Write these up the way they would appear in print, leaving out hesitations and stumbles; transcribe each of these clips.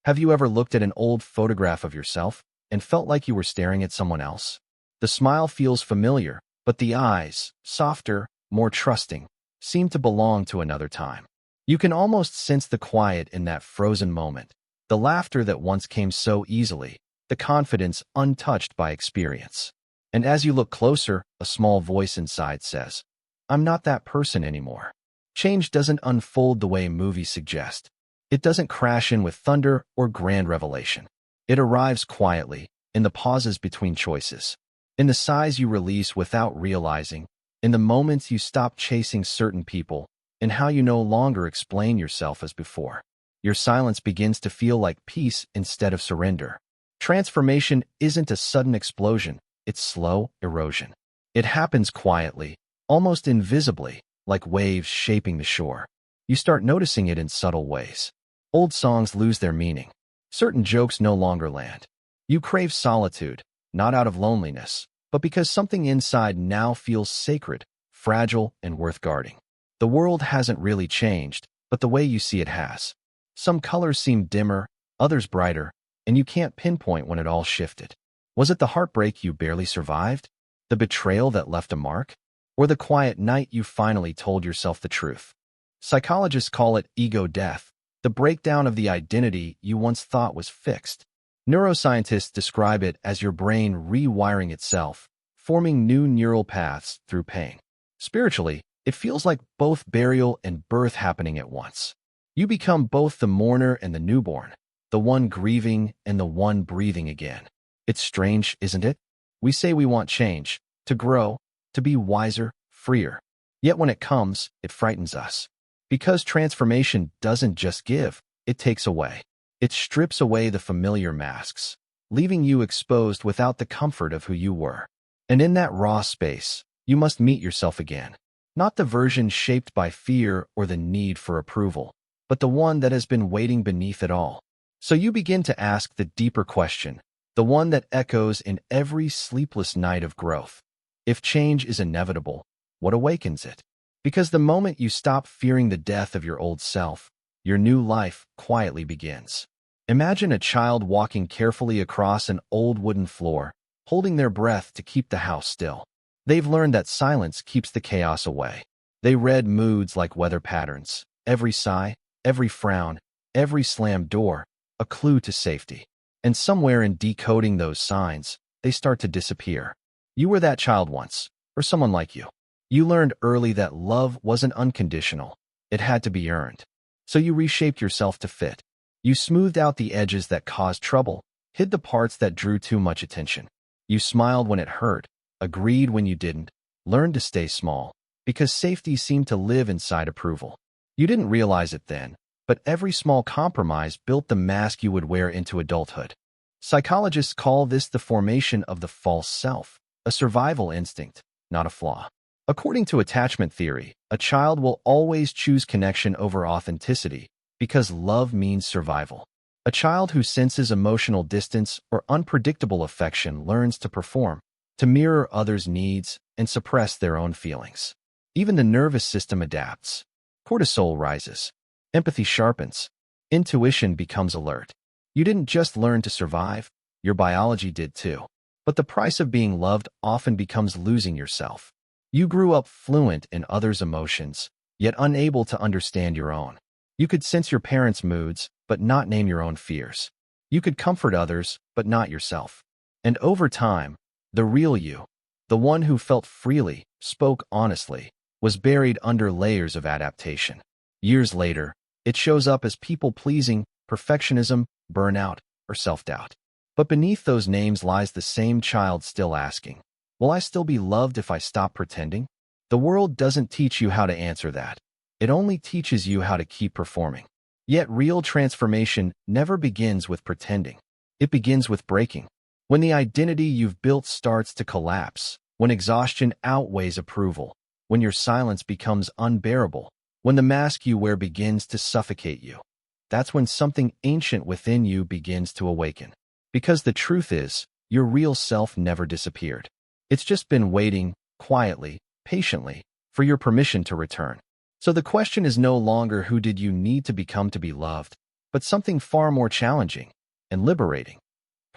Have you ever looked at an old photograph of yourself and felt like you were staring at someone else? The smile feels familiar, but the eyes, softer, more trusting, seem to belong to another time. You can almost sense the quiet in that frozen moment, the laughter that once came so easily, the confidence untouched by experience. And as you look closer, a small voice inside says, "I'm not that person anymore." Change doesn't unfold the way movies suggest. It doesn't crash in with thunder or grand revelation. It arrives quietly, in the pauses between choices, in the sighs you release without realizing, in the moments you stop chasing certain people, in how you no longer explain yourself as before. Your silence begins to feel like peace instead of surrender. Transformation isn't a sudden explosion, it's slow erosion. It happens quietly, almost invisibly, like waves shaping the shore. You start noticing it in subtle ways. Old songs lose their meaning. Certain jokes no longer land. You crave solitude, not out of loneliness, but because something inside now feels sacred, fragile, and worth guarding. The world hasn't really changed, but the way you see it has. Some colors seem dimmer, others brighter, and you can't pinpoint when it all shifted. Was it the heartbreak you barely survived? The betrayal that left a mark? Or the quiet night you finally told yourself the truth? Psychologists call it ego death, the breakdown of the identity you once thought was fixed. Neuroscientists describe it as your brain rewiring itself, forming new neural paths through pain. Spiritually, it feels like both burial and birth happening at once. You become both the mourner and the newborn, the one grieving and the one breathing again. It's strange, isn't it? We say we want change, to grow, to be wiser, freer. Yet when it comes, it frightens us. Because transformation doesn't just give, it takes away. It strips away the familiar masks, leaving you exposed without the comfort of who you were. And in that raw space, you must meet yourself again. Not the version shaped by fear or the need for approval, but the one that has been waiting beneath it all. So you begin to ask the deeper question, the one that echoes in every sleepless night of growth. If change is inevitable, what awakens it? Because the moment you stop fearing the death of your old self, your new life quietly begins. Imagine a child walking carefully across an old wooden floor, holding their breath to keep the house still. They've learned that silence keeps the chaos away. They read moods like weather patterns, every sigh, every frown, every slammed door, a clue to safety. And somewhere in decoding those signs, they start to disappear. You were that child once, or someone like you. You learned early that love wasn't unconditional. It had to be earned. So you reshaped yourself to fit. You smoothed out the edges that caused trouble, hid the parts that drew too much attention. You smiled when it hurt, agreed when you didn't, learned to stay small, because safety seemed to live inside approval. You didn't realize it then, but every small compromise built the mask you would wear into adulthood. Psychologists call this the formation of the false self, a survival instinct, not a flaw. According to attachment theory, a child will always choose connection over authenticity because love means survival. A child who senses emotional distance or unpredictable affection learns to perform, to mirror others' needs, and suppress their own feelings. Even the nervous system adapts. Cortisol rises. Empathy sharpens. Intuition becomes alert. You didn't just learn to survive, your biology did too. But the price of being loved often becomes losing yourself. You grew up fluent in others' emotions, yet unable to understand your own. You could sense your parents' moods, but not name your own fears. You could comfort others, but not yourself. And over time, the real you, the one who felt freely, spoke honestly, was buried under layers of adaptation. Years later, it shows up as people-pleasing, perfectionism, burnout, or self-doubt. But beneath those names lies the same child still asking, will I still be loved if I stop pretending? The world doesn't teach you how to answer that. It only teaches you how to keep performing. Yet real transformation never begins with pretending. It begins with breaking. When the identity you've built starts to collapse, when exhaustion outweighs approval, when your silence becomes unbearable, when the mask you wear begins to suffocate you, that's when something ancient within you begins to awaken. Because the truth is, your real self never disappeared. It's just been waiting, quietly, patiently, for your permission to return. So the question is no longer who did you need to become to be loved? but something far more challenging and liberating.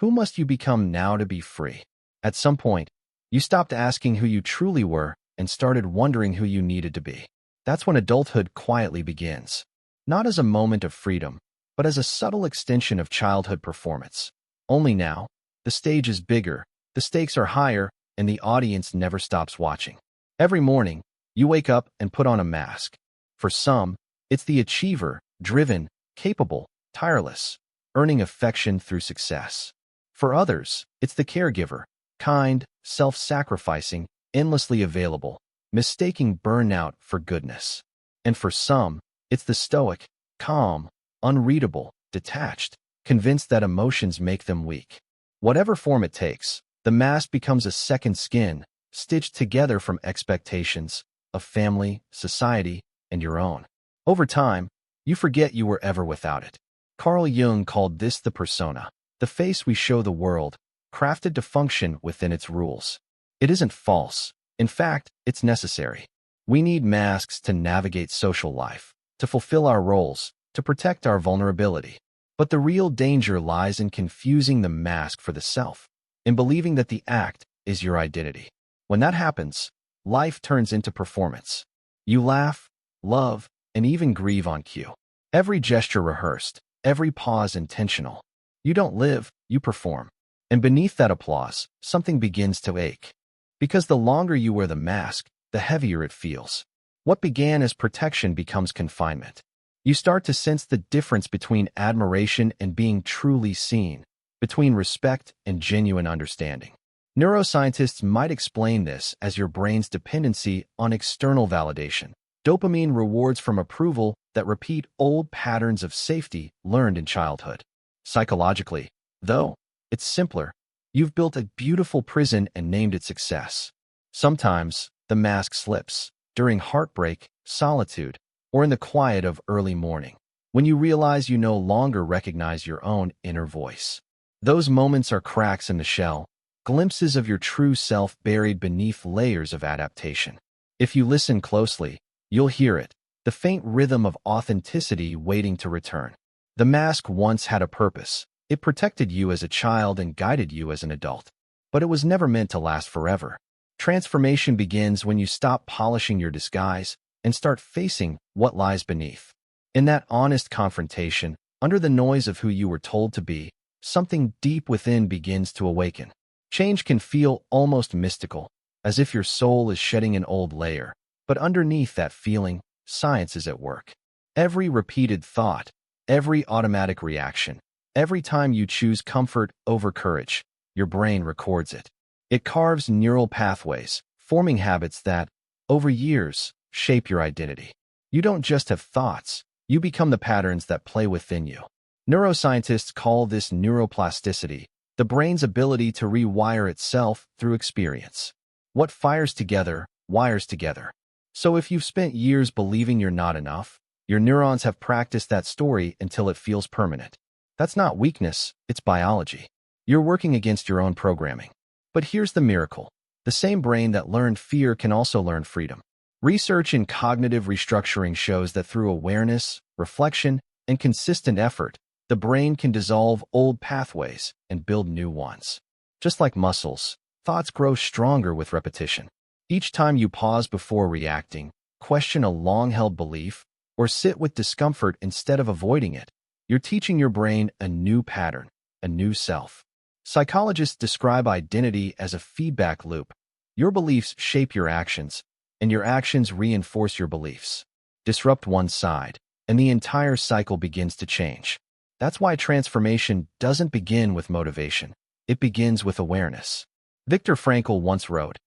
Who must you become now to be free? At some point, you stopped asking who you truly were and started wondering who you needed to be. That's when adulthood quietly begins. Not as a moment of freedom, but as a subtle extension of childhood performance. Only now, the stage is bigger, the stakes are higher, and the audience never stops watching. Every morning, you wake up and put on a mask. For some, it's the achiever, driven, capable, tireless, earning affection through success. For others, it's the caregiver, kind, self-sacrificing, endlessly available, mistaking burnout for goodness. And for some, it's the stoic, calm, unreadable, detached, convinced that emotions make them weak. Whatever form it takes, the mask becomes a second skin, stitched together from expectations of family, society, and your own. Over time, you forget you were ever without it. Carl Jung called this the persona, the face we show the world, crafted to function within its rules. It isn't false. In fact, it's necessary. We need masks to navigate social life, to fulfill our roles, to protect our vulnerability. But the real danger lies in confusing the mask for the self, in believing that the act is your identity. When that happens, life turns into performance. You laugh, love, and even grieve on cue. Every gesture rehearsed, every pause intentional. You don't live, you perform. And beneath that applause, something begins to ache. Because the longer you wear the mask, the heavier it feels. What began as protection becomes confinement. You start to sense the difference between admiration and being truly seen, between respect and genuine understanding. Neuroscientists might explain this as your brain's dependency on external validation. Dopamine rewards from approval that repeat old patterns of safety learned in childhood. Psychologically, though, it's simpler. You've built a beautiful prison and named it success. Sometimes, the mask slips, during heartbreak, solitude, or in the quiet of early morning, when you realize you no longer recognize your own inner voice. Those moments are cracks in the shell, glimpses of your true self buried beneath layers of adaptation. If you listen closely, you'll hear it, the faint rhythm of authenticity waiting to return. The mask once had a purpose. It protected you as a child and guided you as an adult. But it was never meant to last forever. Transformation begins when you stop polishing your disguise and start facing what lies beneath. In that honest confrontation, under the noise of who you were told to be, something deep within begins to awaken. Change can feel almost mystical, as if your soul is shedding an old layer. But underneath that feeling, science is at work. Every repeated thought, every automatic reaction, every time you choose comfort over courage, your brain records it. It carves neural pathways, forming habits that, over years, shape your identity. You don't just have thoughts, you become the patterns that play within you. Neuroscientists call this neuroplasticity, the brain's ability to rewire itself through experience. What fires together, wires together. So if you've spent years believing you're not enough, your neurons have practiced that story until it feels permanent. That's not weakness, it's biology. You're working against your own programming. But here's the miracle. The same brain that learned fear can also learn freedom. Research in cognitive restructuring shows that through awareness, reflection, and consistent effort, the brain can dissolve old pathways and build new ones. Just like muscles, thoughts grow stronger with repetition. Each time you pause before reacting, question a long-held belief, or sit with discomfort instead of avoiding it, you're teaching your brain a new pattern, a new self. Psychologists describe identity as a feedback loop. Your beliefs shape your actions, and your actions reinforce your beliefs. Disrupt one side, and the entire cycle begins to change. That's why transformation doesn't begin with motivation. It begins with awareness. Viktor Frankl once wrote,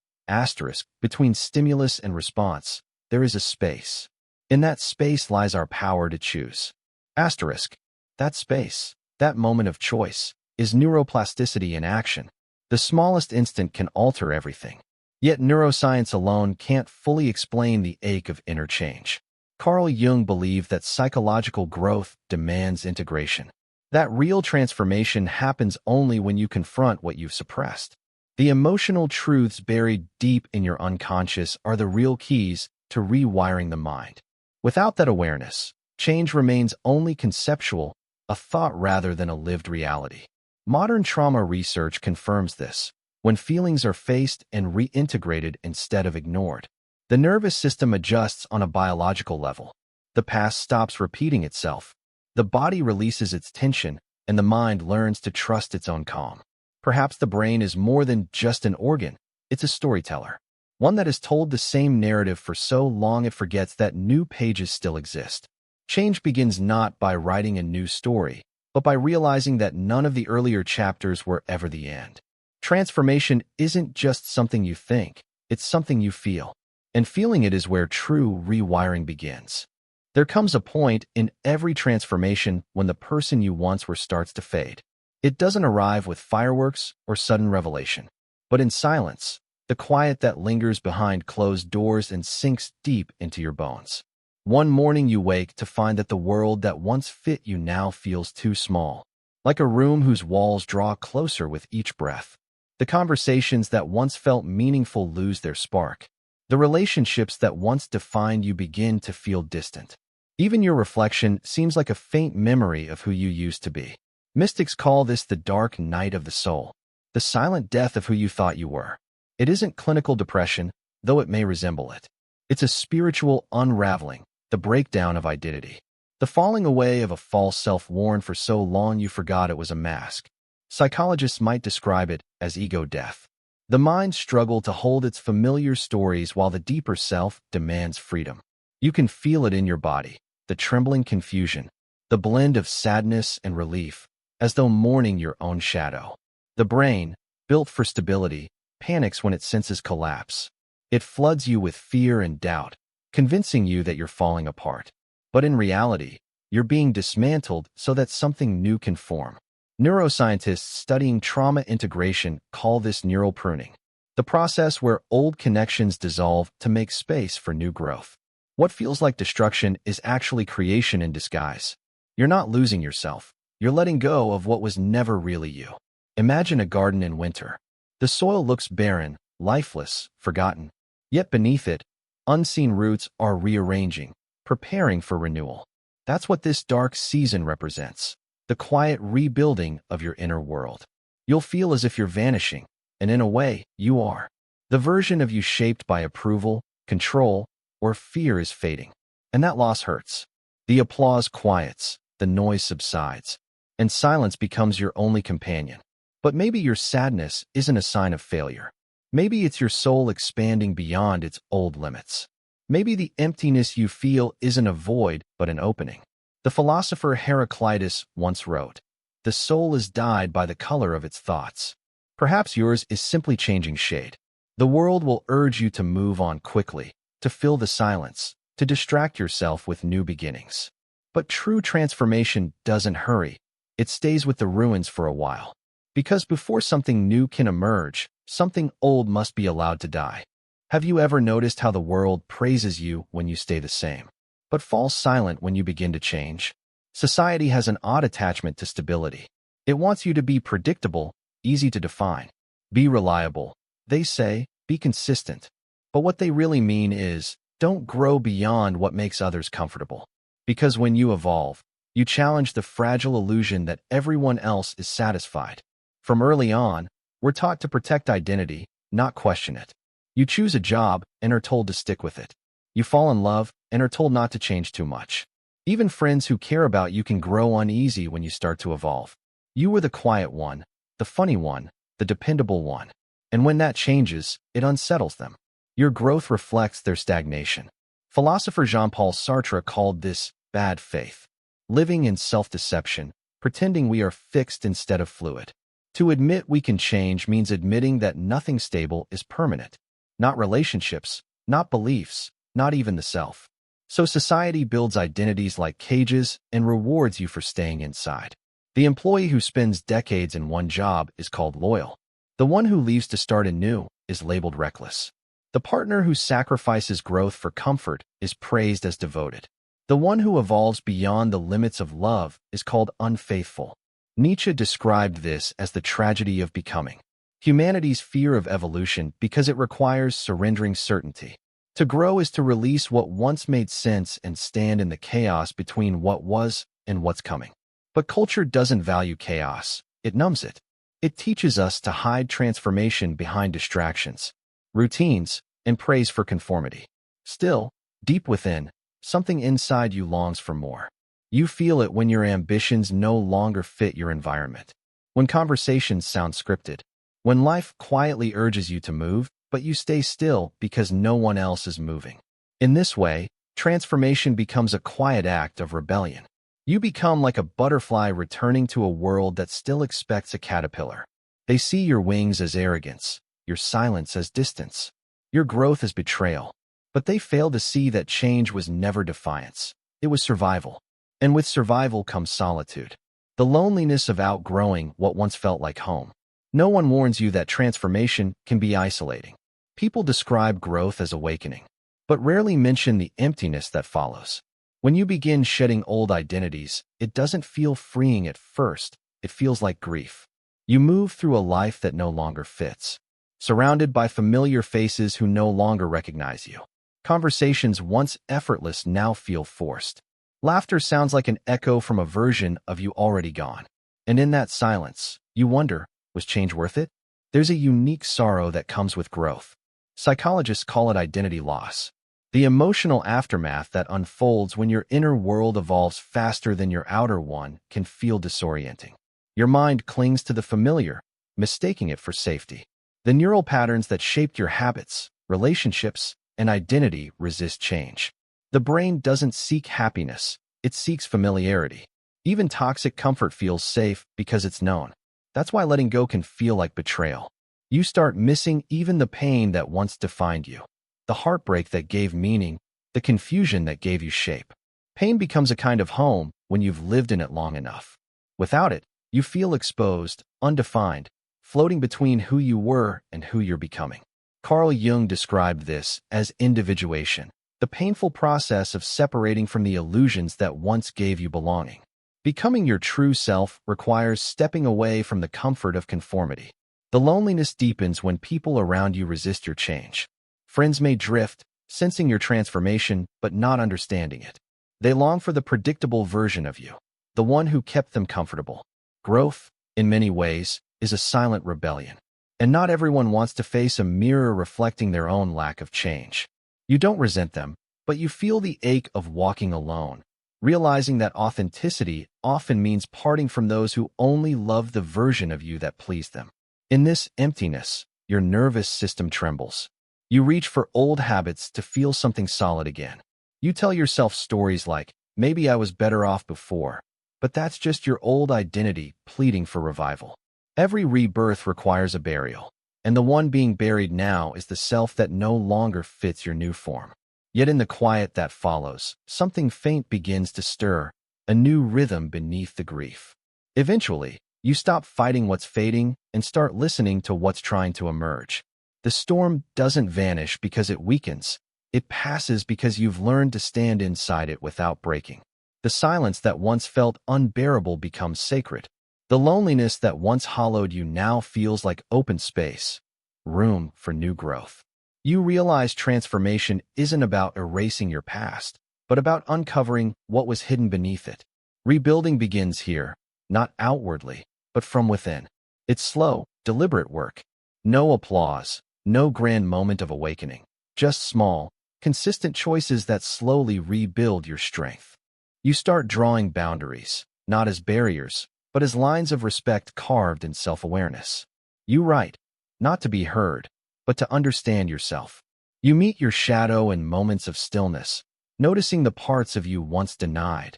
"Between stimulus and response, there is a space. In that space lies our power to choose." That space, that moment of choice, is neuroplasticity in action. The smallest instant can alter everything. Yet neuroscience alone can't fully explain the ache of inner change. Carl Jung believed that psychological growth demands integration. That real transformation happens only when you confront what you've suppressed. The emotional truths buried deep in your unconscious are the real keys to rewiring the mind. Without that awareness, change remains only conceptual, a thought rather than a lived reality. Modern trauma research confirms this. When feelings are faced and reintegrated instead of ignored, the nervous system adjusts on a biological level. The past stops repeating itself. The body releases its tension, and the mind learns to trust its own calm. Perhaps the brain is more than just an organ. It's a storyteller, one that has told the same narrative for so long it forgets that new pages still exist. Change begins not by writing a new story, but by realizing that none of the earlier chapters were ever the end. Transformation isn't just something you think, it's something you feel. And feeling it is where true rewiring begins. There comes a point in every transformation when the person you once were starts to fade. It doesn't arrive with fireworks or sudden revelation, but in silence, the quiet that lingers behind closed doors and sinks deep into your bones. One morning you wake to find that the world that once fit you now feels too small, like a room whose walls draw closer with each breath. The conversations that once felt meaningful lose their spark. The relationships that once defined you begin to feel distant. Even your reflection seems like a faint memory of who you used to be. Mystics call this the dark night of the soul, the silent death of who you thought you were. It isn't clinical depression, though it may resemble it. It's a spiritual unraveling, the breakdown of identity. The falling away of a false self worn for so long you forgot it was a mask. Psychologists might describe it as ego death. The mind struggles to hold its familiar stories while the deeper self demands freedom. You can feel it in your body, the trembling confusion, the blend of sadness and relief, as though mourning your own shadow. The brain, built for stability, panics when it senses collapse. It floods you with fear and doubt, convincing you that you're falling apart. But in reality, you're being dismantled so that something new can form. Neuroscientists studying trauma integration call this neural pruning, the process where old connections dissolve to make space for new growth. What feels like destruction is actually creation in disguise. You're not losing yourself. You're letting go of what was never really you. Imagine a garden in winter. The soil looks barren, lifeless, forgotten. Yet beneath it, unseen roots are rearranging, preparing for renewal. That's what this dark season represents. The quiet rebuilding of your inner world. You'll feel as if you're vanishing, and in a way, you are. The version of you shaped by approval, control, or fear is fading, and that loss hurts. The applause quiets, the noise subsides, and silence becomes your only companion. But maybe your sadness isn't a sign of failure. Maybe it's your soul expanding beyond its old limits. Maybe the emptiness you feel isn't a void, but an opening. The philosopher Heraclitus once wrote, "The soul is dyed by the color of its thoughts." Perhaps yours is simply changing shade. The world will urge you to move on quickly, to fill the silence, to distract yourself with new beginnings. But true transformation doesn't hurry. It stays with the ruins for a while. Because before something new can emerge, something old must be allowed to die. Have you ever noticed how the world praises you when you stay the same, but falls silent when you begin to change? Society has an odd attachment to stability. It wants you to be predictable, easy to define. Be reliable. They say, be consistent. But what they really mean is, don't grow beyond what makes others comfortable. Because when you evolve, you challenge the fragile illusion that everyone else is satisfied. From early on, we're taught to protect identity, not question it. You choose a job and are told to stick with it. You fall in love and are told not to change too much. Even friends who care about you can grow uneasy when you start to evolve. You were the quiet one, the funny one, the dependable one. And when that changes, it unsettles them. Your growth reflects their stagnation. Philosopher Jean-Paul Sartre called this bad faith. Living in self-deception, pretending we are fixed instead of fluid. To admit we can change means admitting that nothing stable is permanent. Not relationships, not beliefs, not even the self. So society builds identities like cages and rewards you for staying inside. The employee who spends decades in one job is called loyal. The one who leaves to start anew is labeled reckless. The partner who sacrifices growth for comfort is praised as devoted. The one who evolves beyond the limits of love is called unfaithful. Nietzsche described this as the tragedy of becoming. Humanity's fear of evolution because it requires surrendering certainty. To grow is to release what once made sense and stand in the chaos between what was and what's coming. But culture doesn't value chaos. It numbs it. It teaches us to hide transformation behind distractions, routines, and praise for conformity. Still, deep within, something inside you longs for more. You feel it when your ambitions no longer fit your environment, when conversations sound scripted, when life quietly urges you to move, but you stay still because no one else is moving. In this way, transformation becomes a quiet act of rebellion. You become like a butterfly returning to a world that still expects a caterpillar. They see your wings as arrogance, your silence as distance, your growth as betrayal. But they fail to see that change was never defiance. It was survival. And with survival comes solitude. The loneliness of outgrowing what once felt like home. No one warns you that transformation can be isolating. People describe growth as awakening, but rarely mention the emptiness that follows. When you begin shedding old identities, it doesn't feel freeing at first. It feels like grief. You move through a life that no longer fits, surrounded by familiar faces who no longer recognize you. Conversations once effortless now feel forced. Laughter sounds like an echo from a version of you already gone. And in that silence, you wonder, was change worth it? There's a unique sorrow that comes with growth. Psychologists call it identity loss. The emotional aftermath that unfolds when your inner world evolves faster than your outer one can feel disorienting. Your mind clings to the familiar, mistaking it for safety. The neural patterns that shaped your habits, relationships, and identity resist change. The brain doesn't seek happiness, it seeks familiarity. Even toxic comfort feels safe because it's known. That's why letting go can feel like betrayal. You start missing even the pain that once defined you, the heartbreak that gave meaning, the confusion that gave you shape. Pain becomes a kind of home when you've lived in it long enough. Without it, you feel exposed, undefined, floating between who you were and who you're becoming. Carl Jung described this as individuation, the painful process of separating from the illusions that once gave you belonging. Becoming your true self requires stepping away from the comfort of conformity. The loneliness deepens when people around you resist your change. Friends may drift, sensing your transformation but not understanding it. They long for the predictable version of you, the one who kept them comfortable. Growth, in many ways, is a silent rebellion. And not everyone wants to face a mirror reflecting their own lack of change. You don't resent them, but you feel the ache of walking alone, realizing that authenticity often means parting from those who only love the version of you that pleased them. In this emptiness, your nervous system trembles. You reach for old habits to feel something solid again. You tell yourself stories like, maybe I was better off before, but that's just your old identity pleading for revival. Every rebirth requires a burial, and the one being buried now is the self that no longer fits your new form. Yet in the quiet that follows, something faint begins to stir, a new rhythm beneath the grief. Eventually, you stop fighting what's fading and start listening to what's trying to emerge. The storm doesn't vanish because it weakens. It passes because you've learned to stand inside it without breaking. The silence that once felt unbearable becomes sacred. The loneliness that once hollowed you now feels like open space, room for new growth. You realize transformation isn't about erasing your past, but about uncovering what was hidden beneath it. Rebuilding begins here, not outwardly, but from within. It's slow, deliberate work. No applause, no grand moment of awakening. Just small, consistent choices that slowly rebuild your strength. You start drawing boundaries, not as barriers, but as lines of respect carved in self-awareness. You write, not to be heard, but to understand yourself. You meet your shadow in moments of stillness, noticing the parts of you once denied.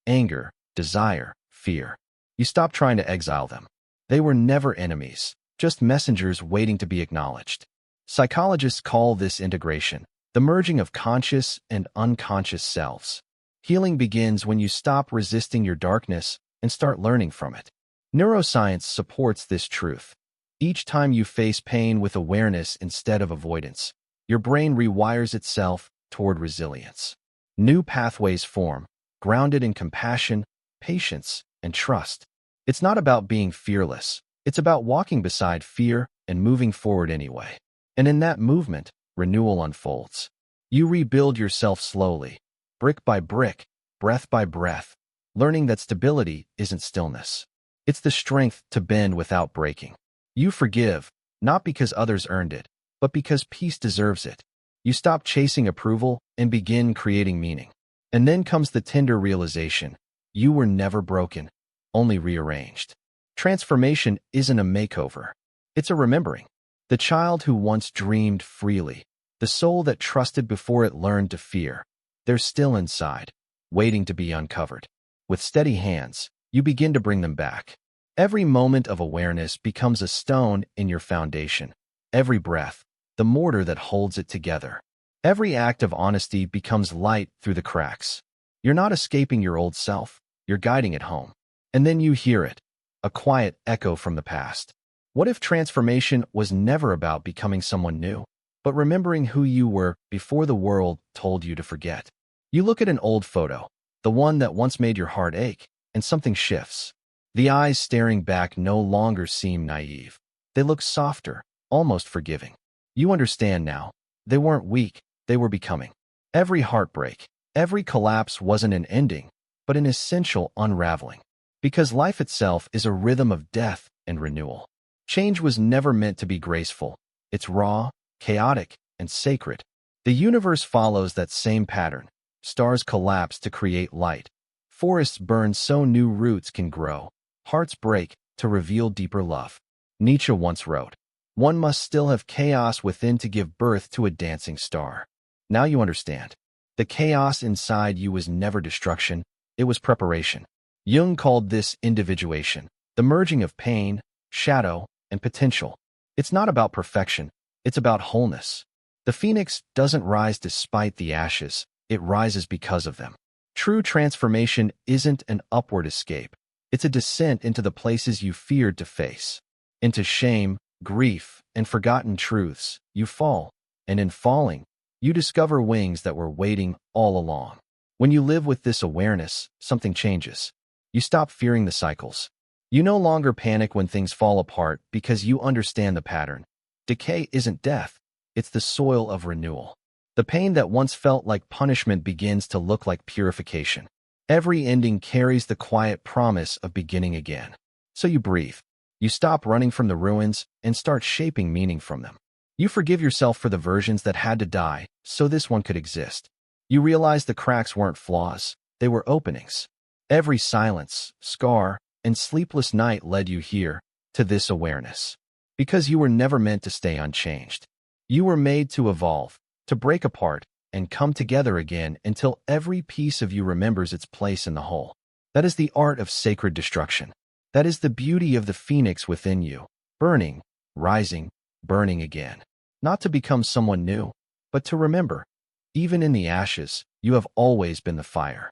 Anger, desire, fear. You stop trying to exile them. They were never enemies, just messengers waiting to be acknowledged. Psychologists call this integration, the merging of conscious and unconscious selves. Healing begins when you stop resisting your darkness and start learning from it. Neuroscience supports this truth. Each time you face pain with awareness instead of avoidance, your brain rewires itself toward resilience. New pathways form, grounded in compassion, patience, and trust. It's not about being fearless. It's about walking beside fear and moving forward anyway. And in that movement, renewal unfolds. You rebuild yourself slowly, brick by brick, breath by breath, learning that stability isn't stillness. It's the strength to bend without breaking. You forgive, not because others earned it, but because peace deserves it. You stop chasing approval and begin creating meaning. And then comes the tender realization: you were never broken, only rearranged. Transformation isn't a makeover. It's a remembering. The child who once dreamed freely, the soul that trusted before it learned to fear, they're still inside, waiting to be uncovered. With steady hands, you begin to bring them back. Every moment of awareness becomes a stone in your foundation. Every breath, the mortar that holds it together. Every act of honesty becomes light through the cracks. You're not escaping your old self, you're guiding it home. And then you hear it, a quiet echo from the past. What if transformation was never about becoming someone new, but remembering who you were before the world told you to forget? You look at an old photo, the one that once made your heart ache, and something shifts. The eyes staring back no longer seem naive. They look softer, almost forgiving. You understand now. They weren't weak, they were becoming. Every heartbreak, every collapse wasn't an ending, but an essential unraveling. Because life itself is a rhythm of death and renewal. Change was never meant to be graceful. It's raw, chaotic, and sacred. The universe follows that same pattern. Stars collapse to create light. Forests burn so new roots can grow. Hearts break to reveal deeper love. Nietzsche once wrote, "One must still have chaos within to give birth to a dancing star." Now you understand. The chaos inside you was never destruction, it was preparation. Jung called this individuation, the merging of pain, shadow, and potential. It's not about perfection, it's about wholeness. The phoenix doesn't rise despite the ashes, it rises because of them. True transformation isn't an upward escape. It's a descent into the places you feared to face. Into shame, grief, and forgotten truths, you fall. And in falling, you discover wings that were waiting all along. When you live with this awareness, something changes. You stop fearing the cycles. You no longer panic when things fall apart because you understand the pattern. Decay isn't death, it's the soil of renewal. The pain that once felt like punishment begins to look like purification. Every ending carries the quiet promise of beginning again. So you breathe. You stop running from the ruins and start shaping meaning from them. You forgive yourself for the versions that had to die so this one could exist. You realize the cracks weren't flaws, they were openings. Every silence, scar, and sleepless night led you here, to this awareness. Because you were never meant to stay unchanged. You were made to evolve, to break apart, and come together again until every piece of you remembers its place in the whole. That is the art of sacred destruction. That is the beauty of the phoenix within you, burning, rising, burning again. Not to become someone new, but to remember, even in the ashes, you have always been the fire.